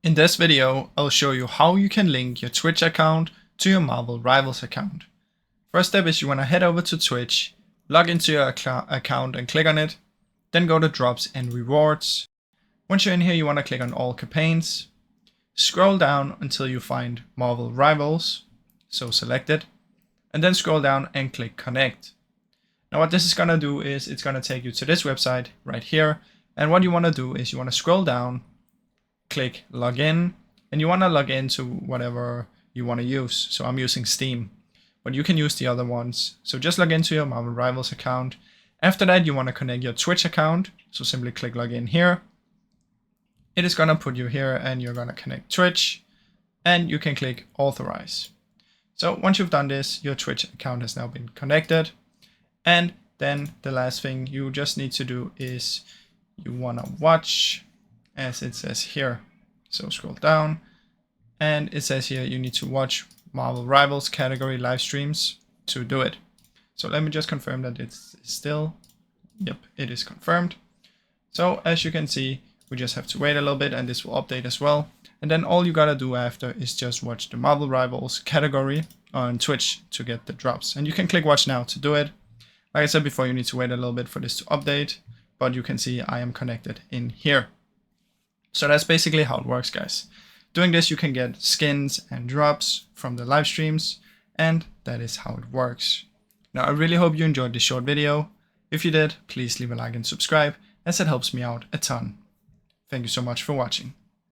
In this video, I'll show you how you can link your Twitch account to your Marvel Rivals account. First step is you want to head over to Twitch, log into your account and click on it, then go to Drops and Rewards. Once you're in here, you want to click on All Campaigns, scroll down until you find Marvel Rivals, so select it, and then scroll down and click Connect. Now what this is going to do is it's going to take you to this website right here, and what you want to do is you want to scroll down, click login, and you want to log into whatever you want to use. So I'm using Steam, but you can use the other ones. So just log into your Marvel Rivals account. After that, you want to connect your Twitch account. So simply click login here. It is going to put you here and you're going to connect Twitch, and you can click authorize. So once you've done this, your Twitch account has now been connected. And then the last thing you just need to do is you want to watch, as it says here. So scroll down and it says here you need to watch Marvel Rivals category live streams to do it. So let me just confirm that it's still, yep, it is confirmed. So as you can see, we just have to wait a little bit and this will update as well. And then all you gotta do after is just watch the Marvel Rivals category on Twitch to get the drops. And you can click watch now to do it. Like I said before, you need to wait a little bit for this to update, but you can see I am connected in here. So that's basically how it works, guys. Doing this, you can get skins and drops from the live streams, and that is how it works. Now, I really hope you enjoyed this short video. If you did, please leave a like and subscribe, as it helps me out a ton. Thank you so much for watching.